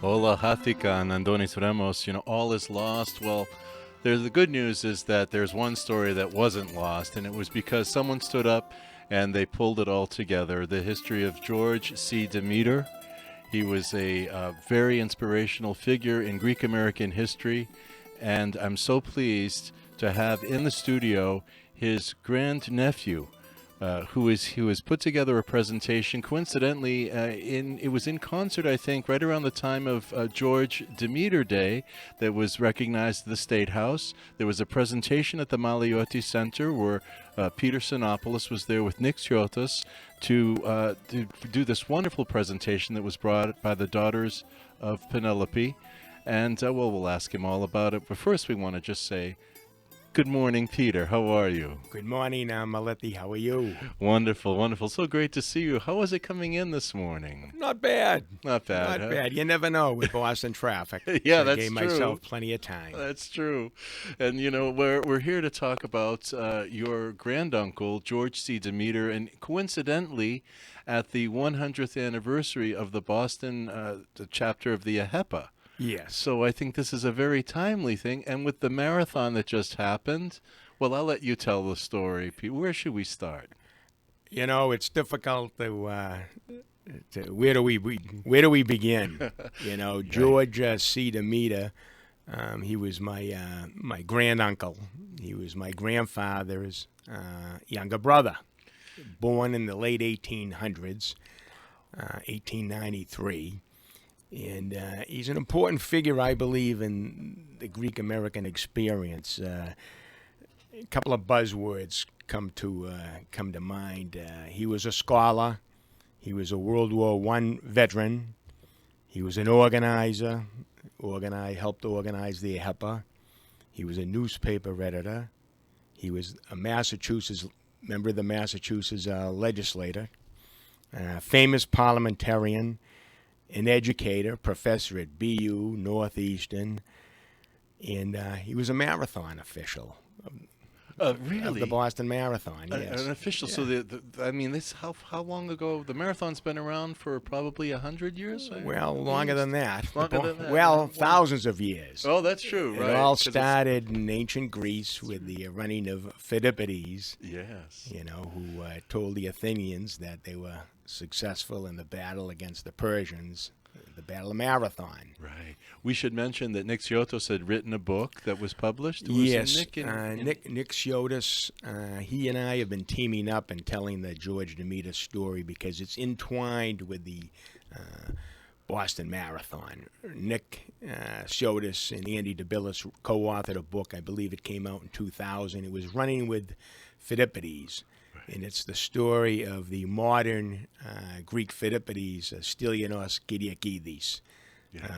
Hola, Hatika, and Andonis Remos. All is lost. Well, the good news is that there's one story that wasn't lost, and it was because someone stood up and they pulled it all together. The history of George C. Demeter. He was a very inspirational figure in Greek American history, and I'm so pleased to have in the studio his grandnephew, who has put together a presentation. Coincidentally, it was in concert, I think, right around the time of George Demeter Day, that was recognized at the State House. There was a presentation at the Meletios Center where Peter Senopoulos was there with Nick Chiotas to do this wonderful presentation that was brought by the daughters of Penelope. And we'll ask him all about it. But first, we want to just say, good morning, Peter. How are you? Good morning, Meleti. How are you? Wonderful, wonderful. So great to see you. How was it coming in this morning? Not bad. Not bad. Not bad. You never know with Boston traffic. Yeah, so that's I gave true. myself plenty of time. That's true. And we're here to talk about your granduncle George C. Demeter, and coincidentally, at the 100th anniversary of the Boston the chapter of the AHEPA. Yes. So I think this is a very timely thing. And with the marathon that just happened, well, I'll let you tell the story, Pete. Where should we start? It's difficult to where do we begin? George C. Demeter, he was my granduncle. He was my grandfather's younger brother, born in the late 1800s, 1893. And he's an important figure, I believe, in the Greek American experience. A couple of buzzwords come to mind. He was a scholar. He was a World War I veteran. He was an organizer. Helped organize the AHEPA. He was a newspaper editor. He was a member of the Massachusetts legislature. Famous parliamentarian. An educator, professor at BU, Northeastern, and he was a marathon official Really? of the Boston Marathon. Yes. An official. Yeah. So this how long ago? The marathon's been around for probably 100 years. Well, longer than that. Longer than that. Well, thousands of years. Oh, that's true. Right. It all started in ancient Greece with the running of Philippides. Yes. Who told the Athenians that they were successful in the battle against the Persians, the Battle of Marathon. Right. We should mention that Nick Chiotas had written a book that was published. Yes, Nick Chiotas, he and I have been teaming up and telling the George Demeter story because it's entwined with the Boston Marathon. Nick Chiotas and Andy DeBillis co-authored a book. I believe it came out in 2000. It was Running with Philippides. And it's the story of the modern Greek Philippides, Stylianos Kyriakidis,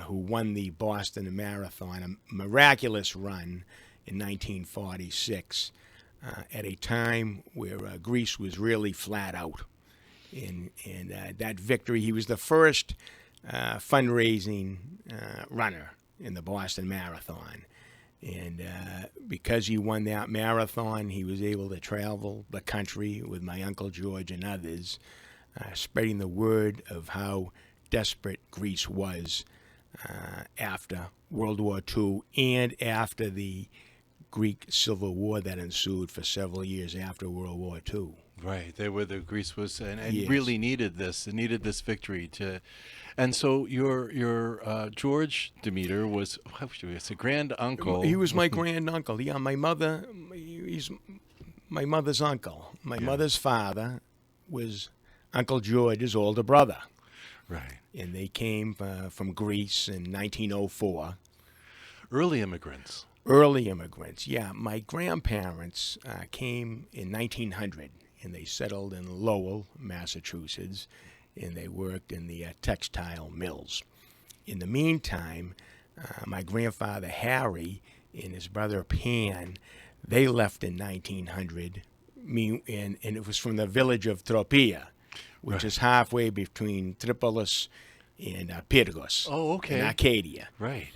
who won the Boston Marathon, a miraculous run in 1946, at a time where Greece was really flat out. And that victory, he was the first fundraising runner in the Boston Marathon. And because he won that marathon, he was able to travel the country with my Uncle George and others, spreading the word of how desperate Greece was after World War II and after the Greek Civil War that ensued for several years after World War II. Right. Greece was and Yes. really needed this. It needed this victory to. And so your George Demeter was it's a grand uncle. He was my granduncle. Yeah, he's my mother's uncle. My mother's father was Uncle George's older brother. Right. And they came from Greece in 1904. Early immigrants. Early immigrants, yeah. My grandparents came in 1900, and they settled in Lowell, Massachusetts, and they worked in the textile mills. In the meantime, my grandfather Harry and his brother Pan, they left in 1900, and it was from the village of Tropia, which is halfway between Tripolis and Pyrgos in Arcadia. Right.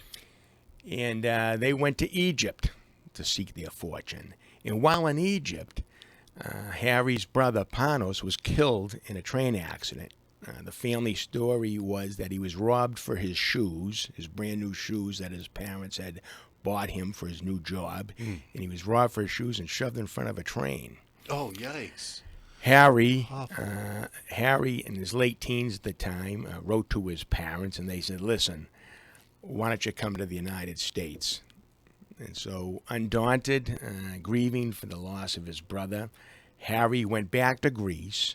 And they went to Egypt to seek their fortune. And while in Egypt, Harry's brother Panos was killed in a train accident The family story was that he was robbed for his shoes, his brand new shoes that his parents had bought him for his new job, and he was robbed for his shoes and shoved in front of a train. Oh, yikes. Harry, Awful. Harry, in his late teens at the time, wrote to his parents, and they said, "Listen, why don't you come to the United States?" And so, undaunted, grieving for the loss of his brother, Harry went back to Greece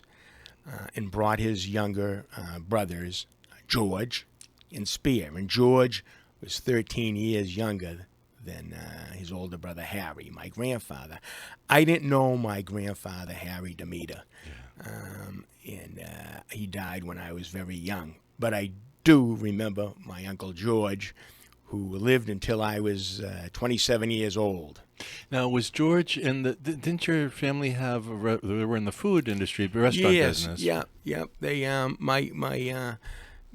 and brought his younger brothers, George and Spear. And George was 13 years younger than his older brother Harry, my grandfather. I didn't know my grandfather, Harry Demeter, and he died when I was very young. But I do remember my Uncle George, who lived until I was 27 years old. Now, was George in the? Didn't your family have? They were in the food industry, restaurant business. Yeah. They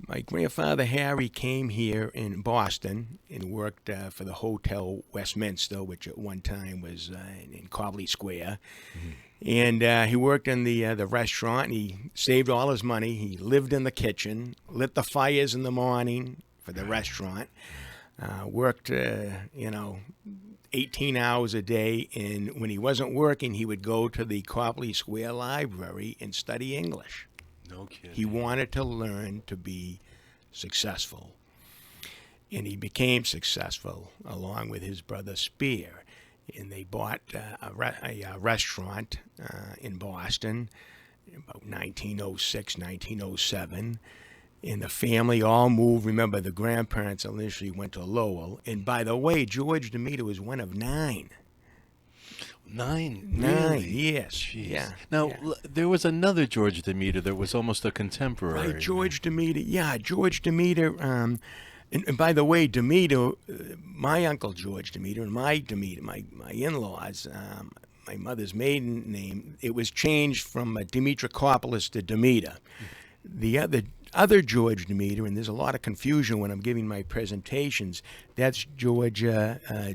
my grandfather Harry came here in Boston and worked for the Hotel Westminster, which at one time was in Copley Square. And he worked in the restaurant. And he saved all his money. He lived in the kitchen, lit the fires in the morning for the restaurant. Worked 18 hours a day, and when he wasn't working, he would go to the Copley Square Library and study English. No kidding. He wanted to learn to be successful, and he became successful along with his brother Spear. And they bought a restaurant in Boston about 1906, 1907. And the family all moved. Remember, the grandparents initially went to Lowell. And by the way, George Demeter was one of 9. 9? Nine, Really? yes. Jeez. Yeah. Now, yeah. there was another George Demeter that was almost a contemporary. Right, George Demeter. Yeah, George Demeter. And by the way, Demeter, my uncle George Demeter, and my Demeter, my in-laws, my mother's maiden name, it was changed from Demetrakopoulos to Demeter. The other George Demeter, and there's a lot of confusion when I'm giving my presentations, that's George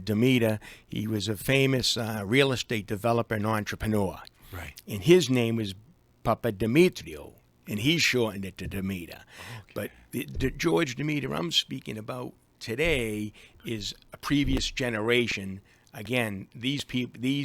Demeter. He was a famous real estate developer and entrepreneur. Right. And his name was Papa Demetrio, and he shortened it to Demeter. Okay. But the George Demeter I'm speaking about today is a previous generation. Again, these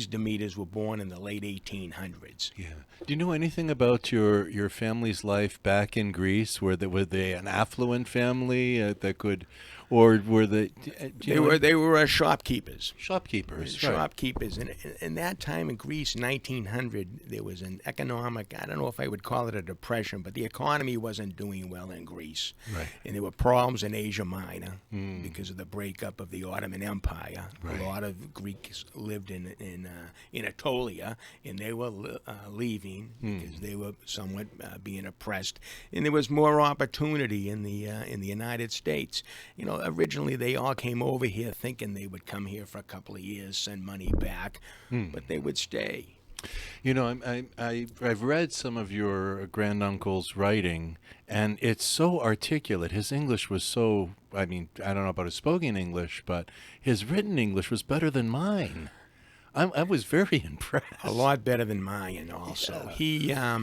Demeters were born in the late 1800s. Yeah. Do you know anything about your family's life back in Greece? Were they an affluent family that could, or were they? They were shopkeepers. Shopkeepers. Shopkeepers. And in that time in Greece, 1900, there was an economic, I don't know if I would call it a depression, but the economy wasn't doing well in Greece. Right. And there were problems in Asia Minor because of the breakup of the Ottoman Empire. Right. A lot of Greeks lived in Anatolia, and they were leaving because they were somewhat being oppressed. And there was more opportunity in the United States. You know, originally they all came over here thinking they would come here for a couple of years, send money back, but they would stay. You know, I've read some of your granduncle's writing, and it's so articulate. His English was so, I mean, I don't know about his spoken English, but his written English was better than mine. I was very impressed. A lot better than mine also. Yeah.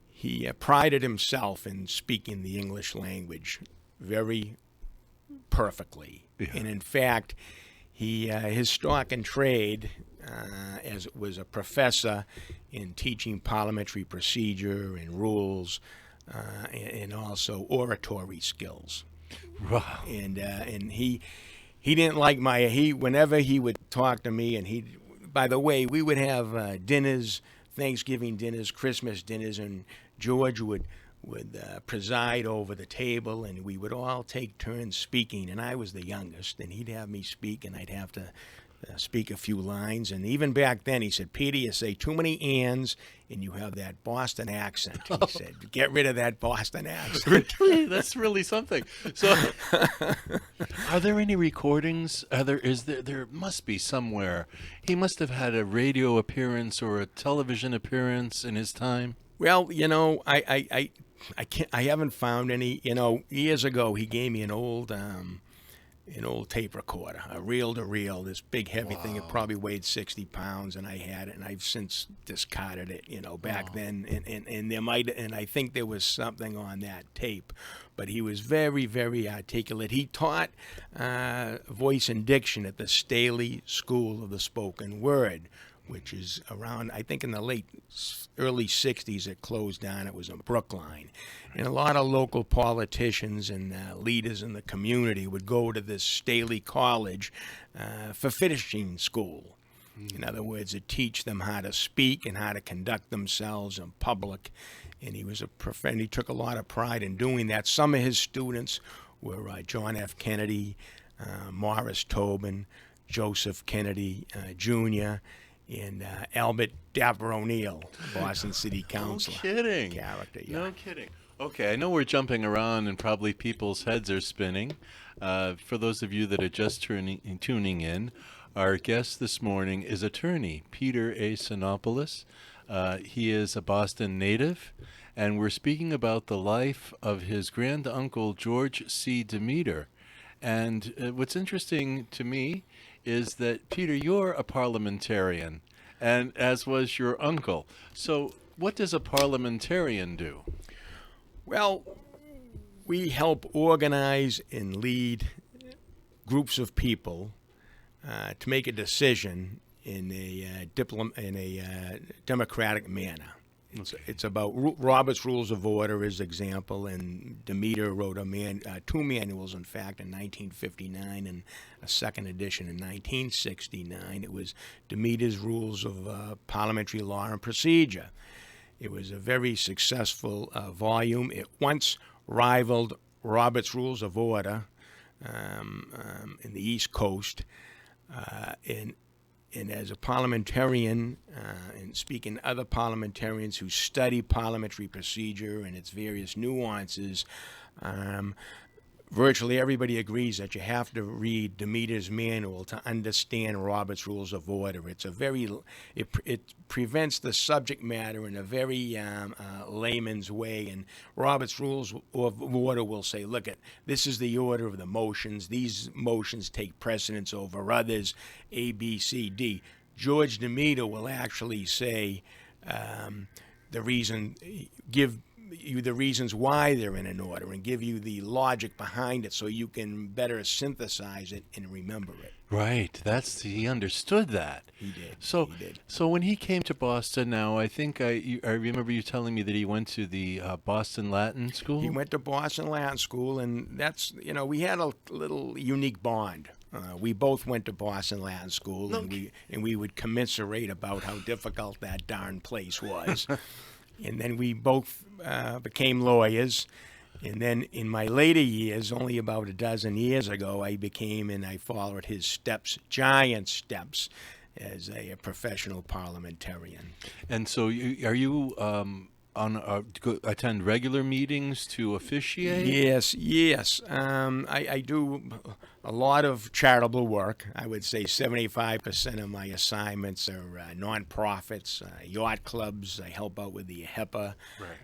He prided himself in speaking the English language very perfectly. Yeah. And in fact, his stock and trade as was a professor in teaching parliamentary procedure and rules and also oratory skills. Wow. And he didn't like whenever he would talk to me, and by the way, we would have dinners, Thanksgiving dinners, Christmas dinners, and George would preside over the table, and we would all take turns speaking, and I was the youngest, and he'd have me speak, and I'd have to speak a few lines. And even back then, he said, "Peter, you say too many ands, and you have that Boston accent." He said, "Get rid of that Boston accent." Really? That's really something. So, are there any recordings? There must be somewhere. He must have had a radio appearance or a television appearance in his time. Well, you know, I haven't found any. You know, years ago, he gave me an old an old tape recorder, a reel-to-reel, this big heavy thing. It Wow. probably weighed 60 pounds, and I had it, and I've since discarded it. Back Oh. then, and there might, and I think there was something on that tape, but he was very, very articulate. He taught voice and diction at the Staley School of the Spoken Word, which is around, I think in the early 60s it closed down. It was in Brookline. And a lot of local politicians and leaders in the community would go to this Staley College for finishing school. In other words, to teach them how to speak and how to conduct themselves in public. And he was and he took a lot of pride in doing that. Some of his students were John F. Kennedy, Morris Tobin, Joseph Kennedy Jr., and Albert Dapper O'Neill, Boston City Councilor. No kidding. Character, yeah. No kidding. Okay, I know we're jumping around and probably people's heads are spinning. For those of you that are just tuning in, our guest this morning is attorney Peter A. Senopoulos. He is a Boston native, and we're speaking about the life of his granduncle George C. Demeter. And what's interesting to me is that, Peter, you're a parliamentarian, and as was your uncle. So what does a parliamentarian do? Well, we help organize and lead groups of people to make a decision in a democratic manner. It's about Robert's Rules of Order, as example, and Demeter wrote two manuals, in fact, in 1959 and a second edition in 1969. It was Demeter's Rules of Parliamentary Law and Procedure. It was a very successful volume. It once rivaled Robert's Rules of Order in the East Coast. And as a parliamentarian, and speaking to other parliamentarians who study parliamentary procedure and its various nuances, virtually everybody agrees that you have to read Demeter's manual to understand Robert's Rules of Order. It presents the subject matter in a very layman's way, and Robert's Rules of Order will say, look, this is the order of the motions. These motions take precedence over others, A, B, C, D. George Demeter will actually say give you the reasons why they're in an order and give you the logic behind it so you can better synthesize it and remember it. Right. He understood that. He did. So, He did. so when he came to Boston, now I think I remember you telling me that he went to the Boston Latin School. He went to Boston Latin School, and that's, we had a little unique bond. We both went to Boston Latin School, and we would commiserate about how difficult that darn place was. And then we both became lawyers. And then in my later years, only about a dozen years ago, I followed his steps, giant steps, as a professional parliamentarian. And so are you attend regular meetings to officiate? Yes. I do a lot of charitable work. I would say 75% of my assignments are nonprofits, yacht clubs. I help out with the HEPA. Right.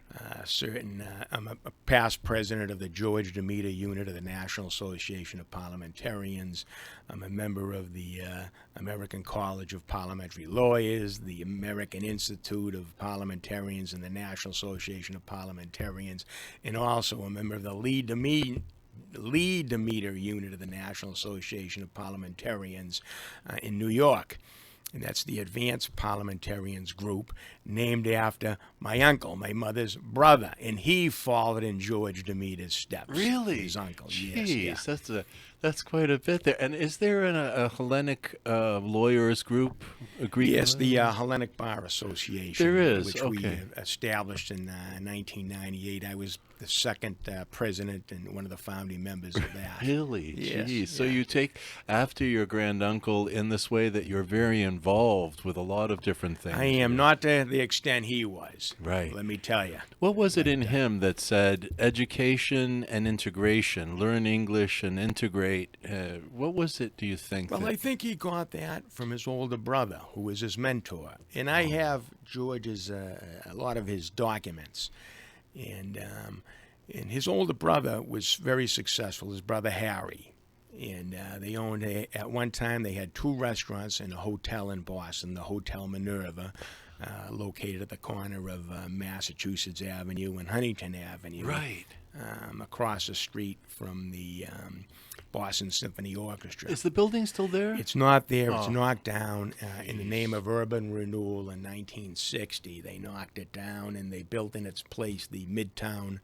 I'm a past president of the George Demeter unit of the National Association of Parliamentarians. I'm a member of the American College of Parliamentary Lawyers, the American Institute of Parliamentarians, and the National Association of Parliamentarians, and also a member of the Lee Demeter unit of the National Association of Parliamentarians in New York. And that's the Advanced Parliamentarians group, named after my uncle, my mother's brother, and he followed in George Demeter's steps. Really? His uncle. Jeez, Yes. yeah. That's quite a bit there. And is there a Hellenic lawyers group? A Greek? Yes, the Hellenic Bar Association. There is, which okay. we established in 1998. I was the second president and one of the founding members of that. Really? Yes, Jeez. So yeah. you take after your granduncle in this way that you're very involved with a lot of different things. I am not to the extent he was. Right. Let me tell you. What was it in him that said education and integration, learn English and integrate? What was it, do you think? Well, I think he got that from his older brother, who was his mentor. And I have George's, a lot of his documents. And his older brother was very successful, his brother Harry. And they owned, at one time, they had 2 restaurants and a hotel in Boston, the Hotel Minerva, located at the corner of Massachusetts Avenue and Huntington Avenue. Right. Across the street from the Boston Symphony Orchestra. Is the building still there? It's not there. It's Oh. knocked down in the name of urban renewal in 1960. They knocked it down and they built in its place the Midtown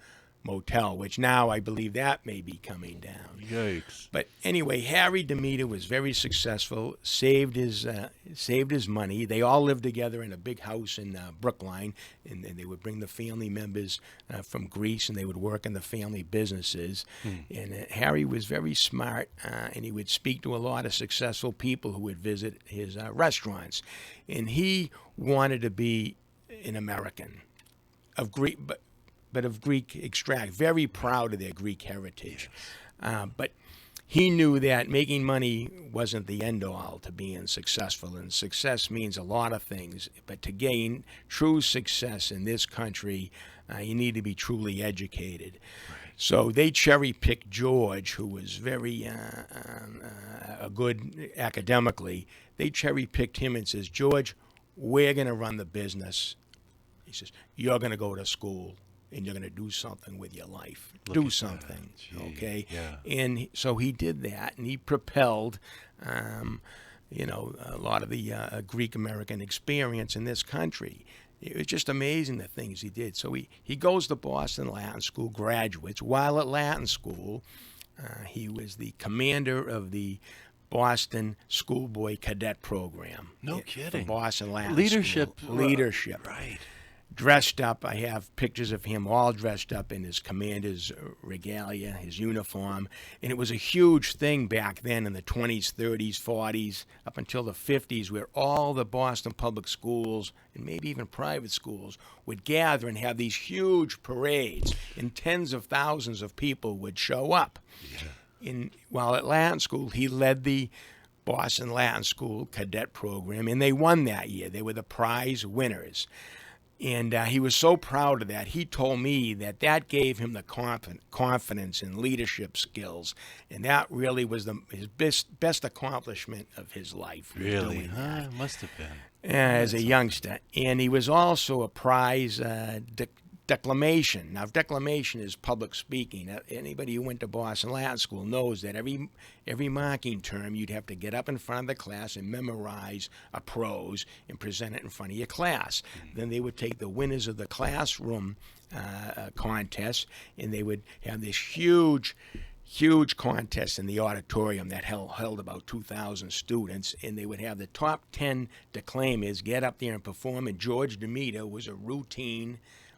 Motel, which now I believe that may be coming down. Yikes. But anyway, Harry Demeter was very successful, saved his money. They all lived together in a big house in Brookline, and they would bring the family members from Greece, and they would work in the family businesses. And Harry was very smart, and he would speak to a lot of successful people who would visit his restaurants. And he wanted to be an American of Greek, but of Greek extract, very proud of their Greek heritage. But he knew that making money wasn't the end all to being successful, and success means a lot of things. But to gain true success in this country, you need to be truly educated. So they cherry-picked George, who was very good academically. They cherry-picked him and says, George, we're going to run the business. He says, you're going to go to school. And you're going to do something with your life. Do something, okay? Yeah. And so he did that, and he propelled, a lot of the Greek-American experience in this country. It was just amazing the things he did. So he goes to Boston Latin School, graduates. While at Latin School, he was the commander of the Boston Schoolboy Cadet Program. No kidding. For Boston Latin Leadership. School. Leadership. Right. Dressed up. I have pictures of him all dressed up in his commander's regalia, his uniform. And it was a huge thing back then in the 20s, 30s, 40s, up until the 50s, where all the Boston public schools, and maybe even private schools, would gather and have these huge parades, and tens of thousands of people would show up. Yeah. While at Latin School, he led the Boston Latin School cadet program, and they won that year. They were the prize winners. And he was so proud of that. He told me that gave him the confidence and leadership skills, and that really was his best accomplishment of his life. Really? It must have been. As a youngster. And he was also a prize declamation. Now, declamation is public speaking. Anybody who went to Boston Latin School knows that every marking term you'd have to get up in front of the class and memorize a prose and present it in front of your class. Then they would take the winners of the classroom contest, and they would have this huge contest in the auditorium that held about 2,000 students, and they would have the top 10 declaimers get up there and perform, and George Demeter was a routine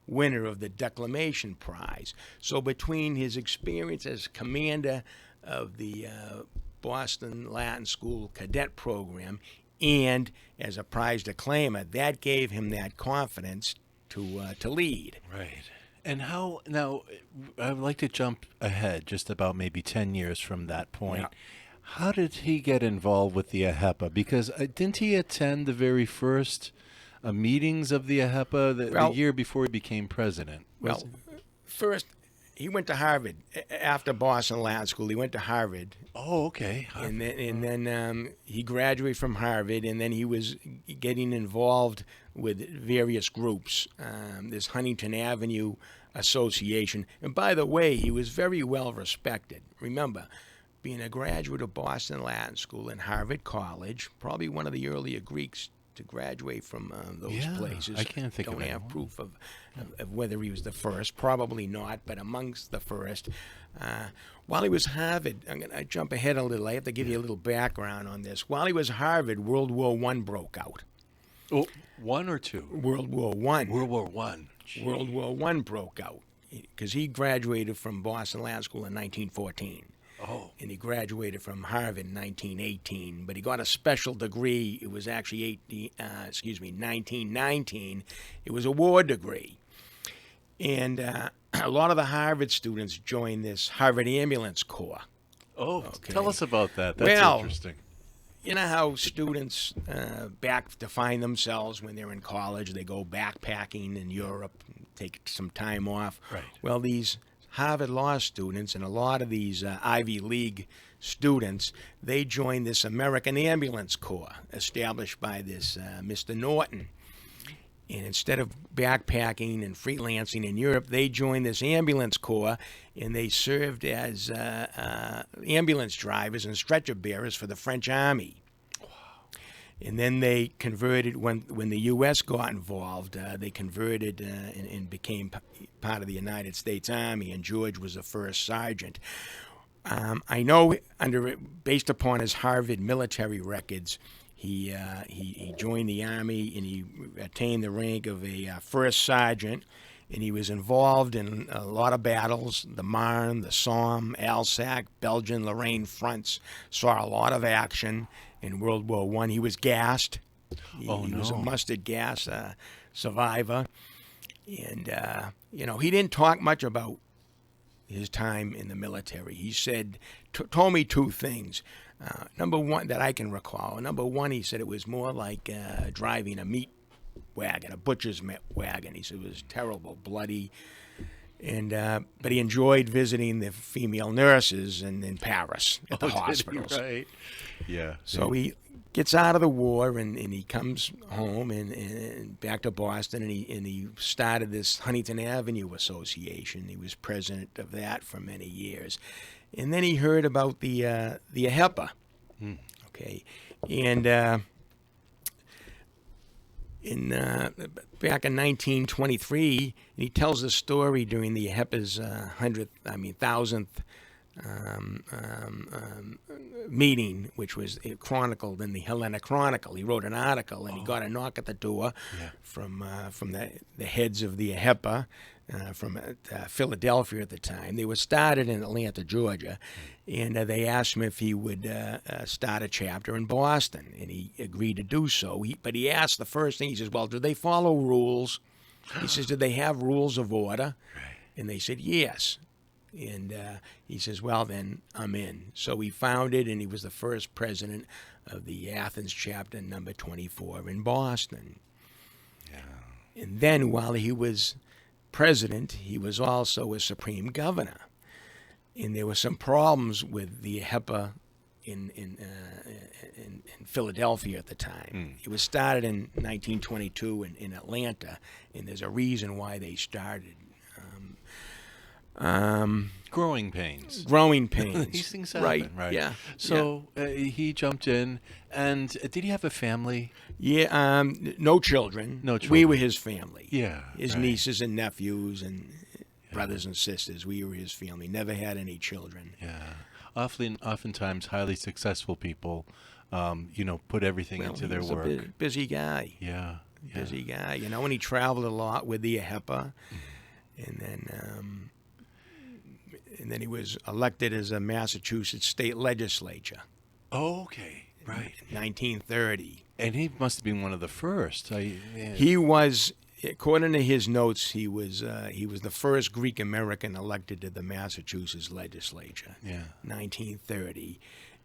winner of the declamation prize. So between his experience as commander of the Boston Latin School cadet program and as a prize declaimer, that gave him that confidence to lead. Right. And how, now, I would like to jump ahead just about maybe 10 years from that point. Yeah. How did he get involved with the AHEPA? Because didn't he attend the very first meetings of the AHEPA the year before he became president? First, he went to Harvard. After Boston Latin School, he went to Harvard. Oh, okay. And then he graduated from Harvard, and then he was getting involved with various groups, this Huntington Avenue Association. And by the way, he was very well respected. Remember, being a graduate of Boston Latin School and Harvard College, probably one of the earlier Greeks to graduate from those places. I can't think Don't of have anyone. proof of whether he was the first. Probably not, but amongst the first. While he was Harvard, I'm going to jump ahead a little. I have to give you a little background on this. While he was Harvard, World War I broke out. Oh, one or two? World War I. World War One. World War I broke out because he graduated from Boston Latin School in 1914. Oh. And he graduated from Harvard in 1918, but he got a special degree. It was actually 1919. It was a war degree. And a lot of the Harvard students joined this Harvard Ambulance Corps. Oh, Okay. tell us about that. That's interesting. You know how students define themselves when they're in college? They go backpacking in Europe, take some time off. Right. Well, these Harvard Law students and a lot of these Ivy League students, they joined this American Ambulance Corps established by this Mr. Norton. And instead of backpacking and freelancing in Europe, they joined this ambulance corps, and they served as ambulance drivers and stretcher bearers for the French Army. And then they converted, when the U.S. got involved, they converted and became part of the United States Army, and George was the first sergeant. I know, based upon his Harvard military records, he joined the Army, and he attained the rank of a first sergeant, and he was involved in a lot of battles, the Marne, the Somme, Alsace, Belgian, Lorraine fronts, saw a lot of action in World War I. He was gassed. He was a mustard gas survivor. And, he didn't talk much about his time in the military. He said, told me two things. Number one, that I can recall. Number one, he said it was more like driving a meat wagon, a butcher's wagon. He said it was terrible, bloody. And but he enjoyed visiting the female nurses in Paris at the hospitals. Right. Yeah. So he gets out of the war, and he comes home and back to Boston, and he started this Huntington Avenue Association. He was president of that for many years. And then he heard about the HEPA. Okay. And back in 1923, and he tells the story during the HEPA's 1000th meeting, which was chronicled in the Helena Chronicle. He wrote an article, and he got a knock at the door from the heads of the HEPA from Philadelphia at the time. They were started in Atlanta, Georgia, and they asked him if he would start a chapter in Boston, and he agreed to do so. But he asked the first thing, he says, well, do they follow rules? He says, do they have rules of order? Right. And they said, yes. And he says, well, then I'm in. So he founded, and he was the first president of the Athens chapter number 24 in Boston. Yeah. And then while he was president, he was also a supreme governor. And there were some problems with the HEPA in Philadelphia at the time. It was started in 1922 in Atlanta, and there's a reason why they started. Growing pains. Growing pains. These things happen, right? Yeah. So he jumped in, and did he have a family? Yeah. No children. No children. We were his family. Yeah. His nieces and nephews and brothers and sisters. We were his family. Never had any children. Yeah. Oftentimes, highly successful people, put everything into their work. He was a busy guy. Yeah. Busy guy. And he traveled a lot with the HEPA, and then he was elected as a Massachusetts state legislature. Oh, okay. Right. In 1930. And he must have been one of the first. He was, according to his notes, he was the first Greek American elected to the Massachusetts legislature. Yeah. 1930.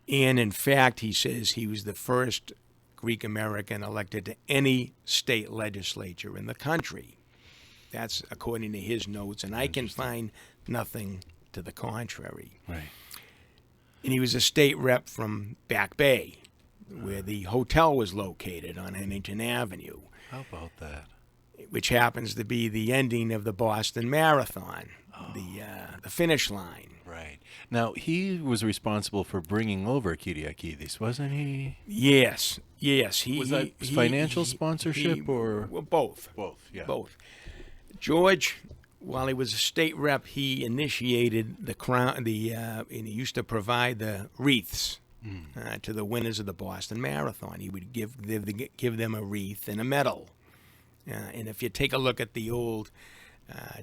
And in fact, he says he was the first Greek American elected to any state legislature in the country. That's according to his notes, and I can find nothing to the contrary. Right. And he was a state rep from Back Bay, where the hotel was located on Huntington Avenue. How about that? Which happens to be the ending of the Boston Marathon, the finish line. Right. Now, he was responsible for bringing over Kyriakidis, wasn't he? Yes. Was that financial sponsorship or? Well, both. Both, yeah. Both. George, while he was a state rep, he initiated the crown. And he used to provide the wreaths to the winners of the Boston Marathon. He would give them a wreath and a medal. And if you take a look at the old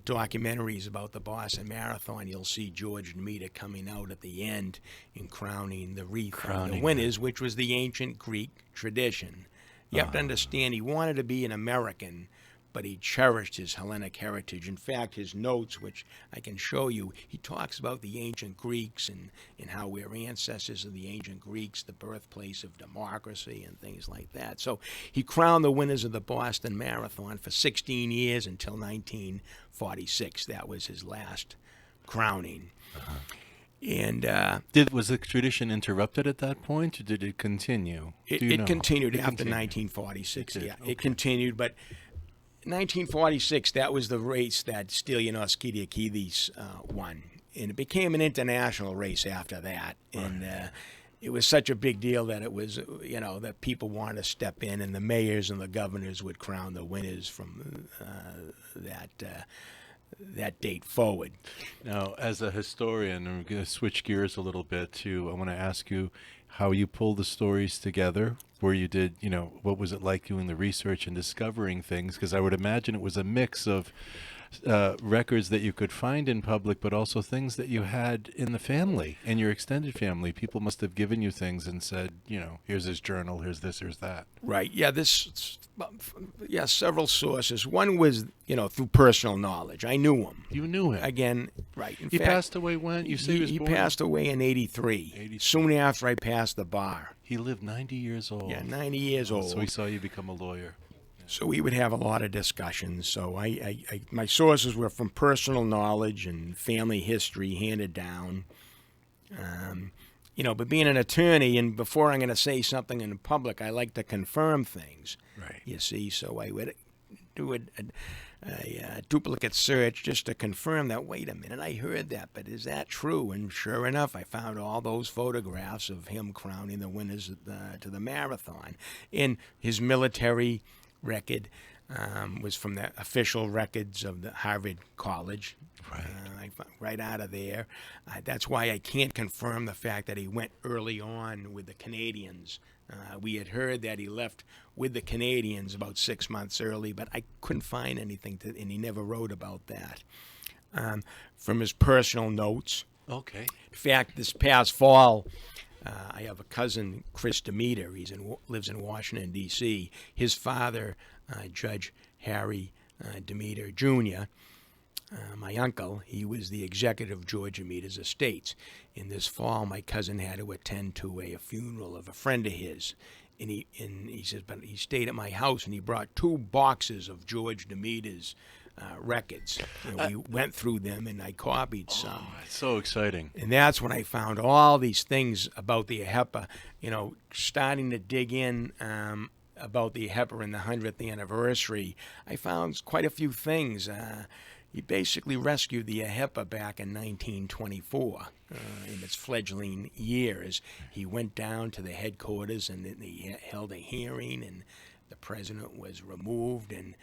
documentaries about the Boston Marathon, you'll see George Demeter coming out at the end and crowning the wreath on the winners, which was the ancient Greek tradition. You have to understand, he wanted to be an American, but he cherished his Hellenic heritage. In fact, his notes, which I can show you, he talks about the ancient Greeks and how we're ancestors of the ancient Greeks, the birthplace of democracy and things like that. So he crowned the winners of the Boston Marathon for 16 years until 1946. That was his last crowning. Uh-huh. And Was the tradition interrupted at that point, or did it continue? Do you it know? continued It after continued. 1946. It did. Yeah, Okay. it continued, but 1946, that was the race that Stelianos Kiriakidis won. And it became an international race after that. And it was such a big deal that it was, that people wanted to step in, and the mayors and the governors would crown the winners from that date forward. Now, as a historian, I'm going to switch gears a little bit to, I want to ask you how you pull the stories together, where you did, what was it like doing the research and discovering things? Because I would imagine it was a mix of records that you could find in public, but also things that you had in the family, in your extended family. People must have given you things and said, here's this journal, here's this, here's that. Right. Yeah. Several sources. One was, through personal knowledge. I knew him. You knew him. Again, right. In He fact, passed away when? You say he born? passed away in 83, 83. soon after I passed the bar. He lived 90 years old. Yeah, 90 years old. So he saw you become a lawyer. So we would have a lot of discussions. So my sources were from personal knowledge and family history handed down. But being an attorney, and before I'm going to say something in public, I like to confirm things. Right. You see, so I would do a duplicate search just to confirm that, wait a minute, I heard that, but is that true? And sure enough, I found all those photographs of him crowning the winners to the marathon. And his military record was from the official records of the Harvard College. Right out of there. That's why I can't confirm the fact that he went early on with the Canadians. We had heard that he left with the Canadians about 6 months early, but I couldn't find anything, and he never wrote about that. From his personal notes. Okay. In fact, this past fall, I have a cousin, Chris Demeter. He lives in Washington, D.C. His father, Judge Harry Demeter, Jr., my uncle, he was the executive of George Demeter's estates. In this fall, my cousin had to attend to a funeral of a friend of his. And he says, but he stayed at my house, and he brought 2 boxes of George Demeter's records. We went through them, and I copied some. Oh, it's so exciting. And that's when I found all these things about the AHEPA, starting to dig in about the AHEPA and the 100th anniversary. I found quite a few things. He basically rescued the AHEPA back in 1924, in its fledgling years. He went down to the headquarters, and they held a hearing, and the president was removed, and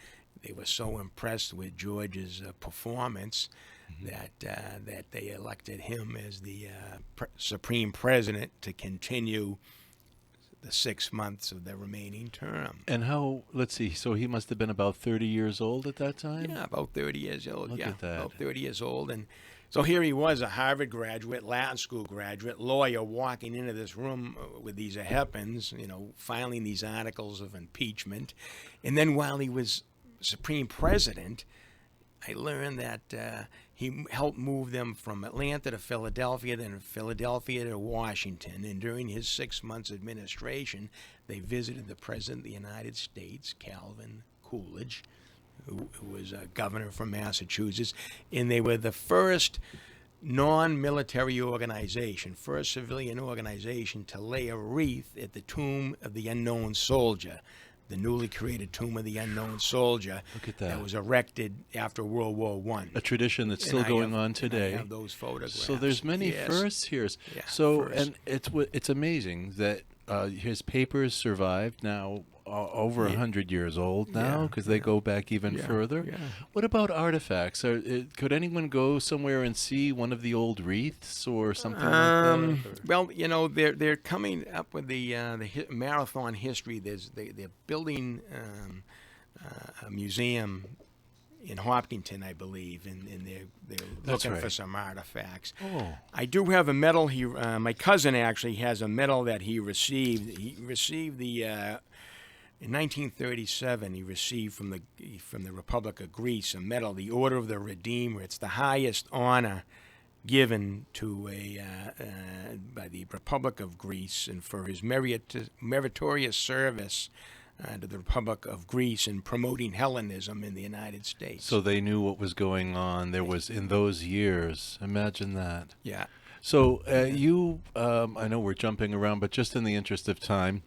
they were so impressed with George's performance that they elected him as the supreme president to continue the 6 months of the remaining term. And let's see, so he must have been about 30 years old at that time? Yeah, about 30 years old. Look at that. About 30 years old. And so here he was, a Harvard graduate, Latin school graduate, lawyer, walking into this room with these AHEPANs, filing these articles of impeachment. And then while he was supreme president, I learned that he helped move them from Atlanta to Philadelphia, then Philadelphia to Washington. And during his 6 months administration, they visited the President of the United States, Calvin Coolidge, who was a governor from Massachusetts. And they were the first non-military organization, first civilian organization to lay a wreath at the tomb of the unknown soldier, the newly created Tomb of the Unknown Soldier. Look at that. Was erected after World War I. A tradition that's still going on today. I have those photographs. So there's many firsts here. Yeah, so first. And it's amazing that his papers survived now over 100 years old now, because they go back even further. Yeah. What about artifacts? Could anyone go somewhere and see one of the old wreaths or something like that? Well, they're coming up with the marathon history. They're building a museum in Hopkinton, I believe, and they're looking for some artifacts. Oh. I do have a medal. My cousin actually has a medal that he received. He received in 1937. He received from the Republic of Greece a medal, the Order of the Redeemer. It's the highest honor given to by the Republic of Greece, and for his meritorious service to the Republic of Greece and promoting Hellenism in the United States. So they knew what was going on. There was in those years. Imagine that. Yeah. So I know we're jumping around, but just in the interest of time,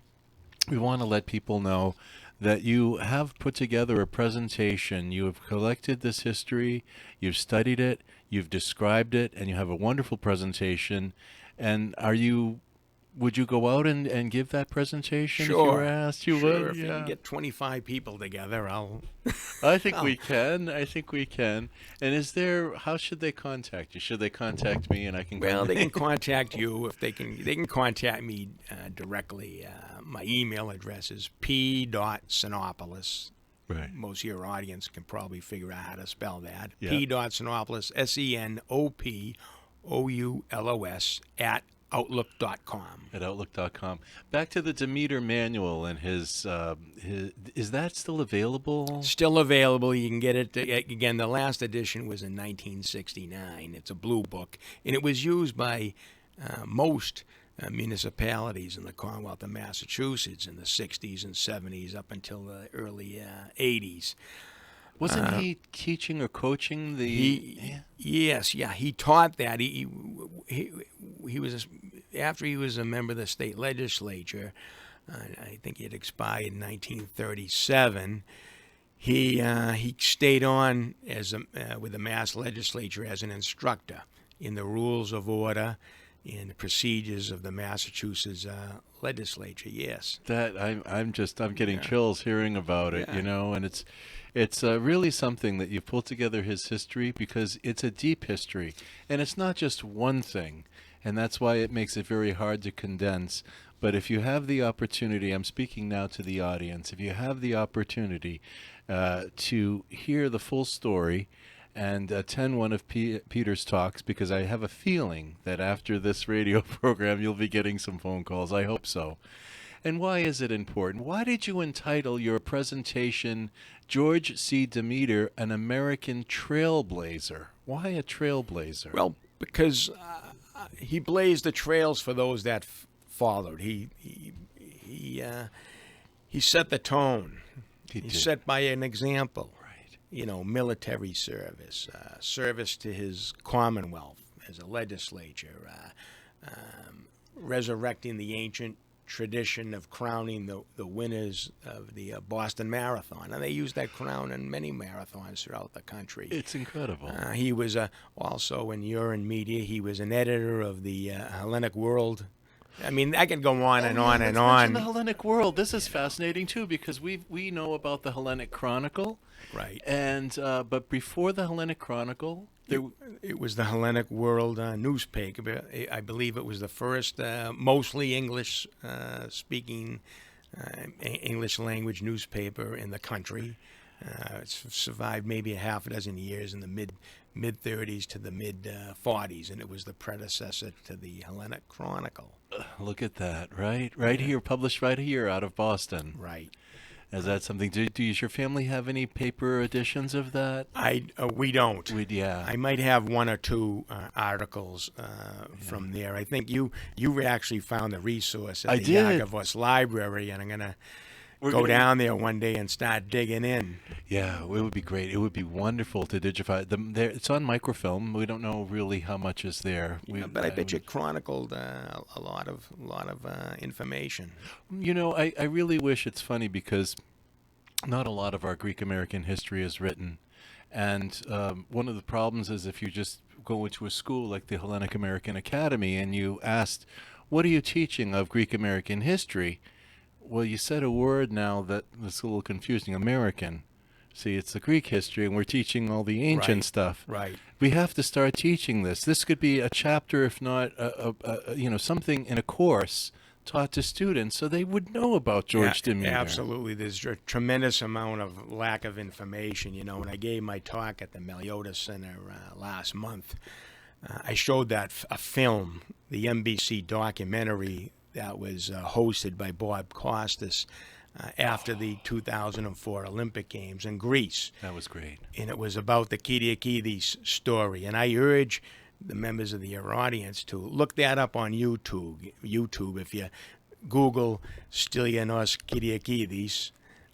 we want to let people know that you have put together a presentation. You have collected this history, you've studied it, you've described it, and you have a wonderful presentation. And would you go out and give that presentation if you were Sure. asked? You Sure. would? If you can Yeah. get 25 people together, I'll. I think Oh. we can. I think we can. And how should they contact you? Should they contact me and I can Well, come? they can contact you if they can. They can contact me directly. My email address is p.senopoulos. Right. Most of your audience can probably figure out how to spell that. Yeah. p.senopoulos, Senopoulos at outlook.com. At outlook.com. Back to the Demeter manual and his is that still available? Still available. You can get it. Again, the last edition was in 1969. It's a blue book, and it was used by most municipalities in the Commonwealth of Massachusetts in the 60s and 70s up until the early 80s. Wasn't he teaching or coaching the? Yes, he taught that. He was after he was a member of the state legislature. I think he had expired in 1937. He stayed on as with the Mass Legislature as an instructor in the rules of order and the procedures of the Massachusetts legislature. Yes. That I'm getting chills hearing about it. Yeah. You know, and it's really something that you've pulled together his history because it's a deep history and it's not just one thing, and that's why it makes it very hard to condense. But if you have the opportunity, I'm speaking now to the audience, if you have the opportunity to hear the full story and attend one of Peter's talks, because I have a feeling that after this radio program you'll be getting some phone calls. I hope so. And why is it important? Why did you entitle your presentation George C. Demeter, an American Trailblazer? Why a trailblazer? Well, because he blazed the trails for those that followed. He set the tone. He did. Set by an example. Right. You know, military service, service to his Commonwealth as a legislature, resurrecting the ancient tradition of crowning the winners of the Boston Marathon. And they used that crown in many marathons throughout the country. It's incredible. He was also in urine media. He was an editor of the Hellenic World. I mean, I could go on and on and Let's mention on. the Hellenic world. This is fascinating too because we know about the Hellenic Chronicle, Right. and but before the Hellenic Chronicle, It was the Hellenic World newspaper. I believe it was the first mostly English speaking English language newspaper in the country. It's survived maybe a half a dozen years in the mid 30s to the mid 40s, and it was the predecessor to the Hellenic Chronicle. look at that, right here, published right here out of Boston. Right. Is that something? Does your family have any paper editions of that? We don't. Yeah. I might have one or two articles from there. I think you actually found the resource at I the did. Archivos Library, and I'm gonna We're go gonna- down there one day and start digging in. Yeah, it would be great. It would be wonderful to digify them. It's on microfilm. We don't know really how much is there. But I bet you chronicled a lot of information. You know, I really wish. It's funny because not a lot of our Greek American history is written. And one of the problems is if you just go into a school like the Hellenic American Academy and you asked, what are you teaching of Greek American history? Well, you said a word now that is a little confusing, American. See, it's the Greek history, and we're teaching all the ancient Right. stuff. Right. We have to start teaching this. This could be a chapter, if not, something in a course taught to students, so they would know about George Demeter. Absolutely. There's a tremendous amount of lack of information. You know, when I gave my talk at the Meletios Center last month, I showed a film, the NBC documentary that was hosted by Bob Costas after the 2004 Olympic Games in Greece. That was great. And it was about the Kyriakidis story. And I urge the members of your audience to look that up on YouTube. If you Google Stylianos Kyriakidis,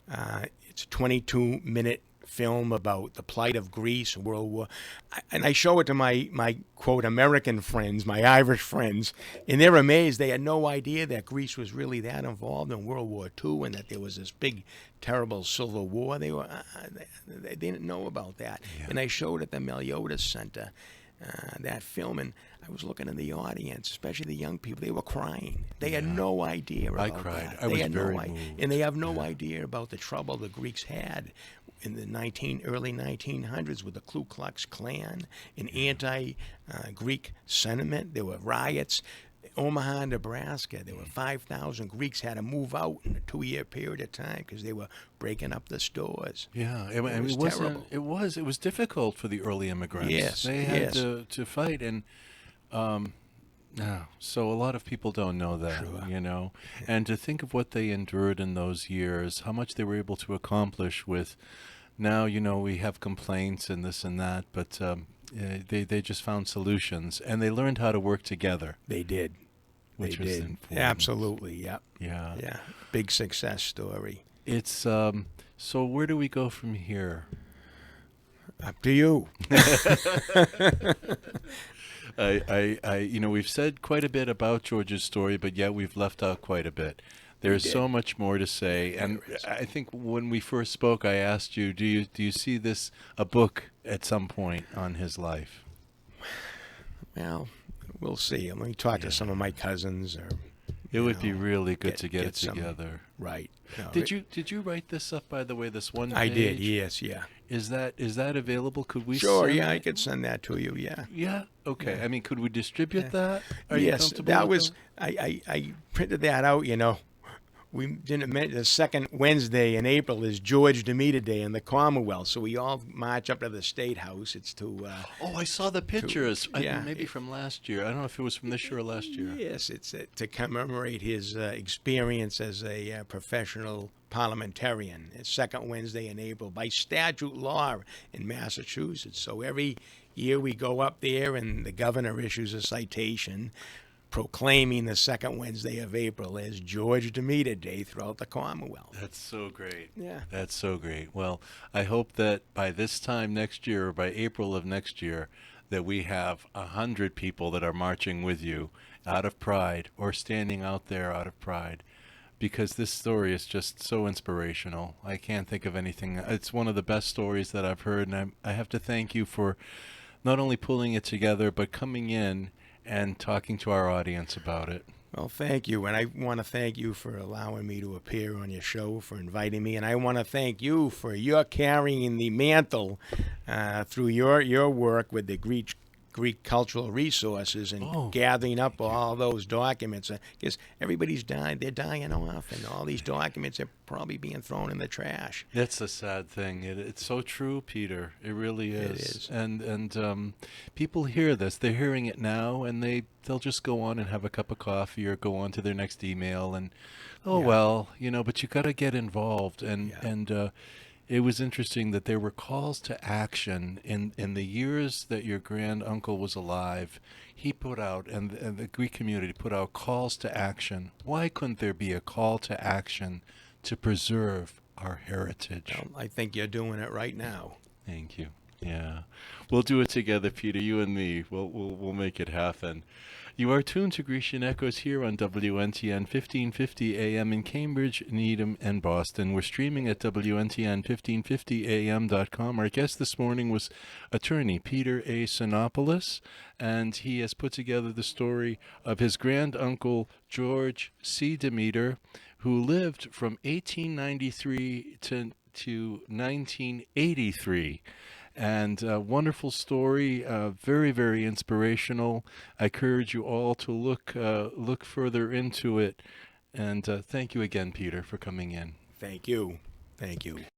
It's a 22-minute film about the plight of Greece, World War. And I show it to my quote American friends, my Irish friends, and they're amazed. They had no idea that Greece was really that involved in World War II, and that there was this big, terrible Civil War. They didn't know about that. Yeah. And I showed at the Meletios Center that film, and I was looking in the audience, especially the young people. They were crying. They had no idea about I cried. that. I was had very no moved. And they have no idea about the trouble the Greeks had in the early 1900s with the Ku Klux Klan and anti-Greek sentiment. There were riots. Omaha, Nebraska, there were 5,000 Greeks had to move out in a 2-year period of time because they were breaking up the stores. Yeah, It was terrible. It was difficult for the early immigrants. Yes, They had yes. to fight, and so a lot of people don't know that, Sure. And to think of what they endured in those years, how much they were able to accomplish with. Now, we have complaints and this and that, but they just found solutions, and they learned how to work together, They did. which They was did. important. Absolutely. Yep. Yeah. Yeah. Big success story. It's so where do we go from here? Up to you. We've said quite a bit about George's story, but yet we've left out quite a bit. There's did. so much more to say, and There is. I think when we first spoke, I asked you, do you see this a book at some point on his life? Well, we'll see. I'm going to talk to some of my cousins, or It would be really good get- to get it get some- together. right. No, Did you write this up, by the way? This one page? I did. Yes. Yeah. Is that available? Could we? Sure. send Yeah, I it? could send that to you. Yeah. Yeah. Okay. Yeah. I mean, could we distribute that? Are you Yes, comfortable that with was. I printed that out. We didn't mention the second Wednesday in April is George Demeter Day in the Commonwealth, so we all march up to the State House. It's to Oh, I saw the pictures. yeah. Maybe from last year. I don't know if it was from this year or last year. yes, it's to commemorate his experience as a professional parliamentarian. It's second Wednesday in April by statute law in Massachusetts. So every year we go up there, and the governor issues a citation proclaiming the second Wednesday of April as George Demeter Day throughout the Commonwealth. That's so great. Yeah. That's so great. Well, I hope that by this time next year, or by April of next year, that we have 100 people that are marching with you out of pride, or standing out there out of pride, because this story is just so inspirational. I can't think of anything. It's one of the best stories that I've heard, and I have to thank you for not only pulling it together, but coming in and talking to our audience about it. Well, thank you. And I want to thank you for allowing me to appear on your show, for inviting me. And I want to thank you for your carrying the mantle through your work with the Greek cultural resources and Oh, gathering up all those documents. Because everybody's dying. They're dying off. And all these documents are probably being thrown in the trash. That's a sad thing. It's so true, Peter. It really is. It is. And people hear this. They're hearing it now, and they'll just go on and have a cup of coffee, or go on to their next email, and Yeah. well, but you got to get involved. And Yeah. it was interesting that there were calls to action in the years that your grand uncle was alive. He put out, and the Greek community put out calls to action. Why couldn't there be a call to action to preserve our heritage? Well, I think you're doing it right now. Thank you. Yeah, we'll do it together, Peter. You and me. We'll make it happen. You are tuned to Grecian Echoes here on WNTN 1550 AM in Cambridge, Needham, and Boston. We're streaming at WNTN1550am.com. Our guest this morning was attorney Peter A. Senopoulos, and he has put together the story of his grand uncle George C. Demeter, who lived from 1893 to 1983. And a wonderful story, very, very inspirational. I encourage you all to look further into it. And thank you again, Peter, for coming in. Thank you. Thank you.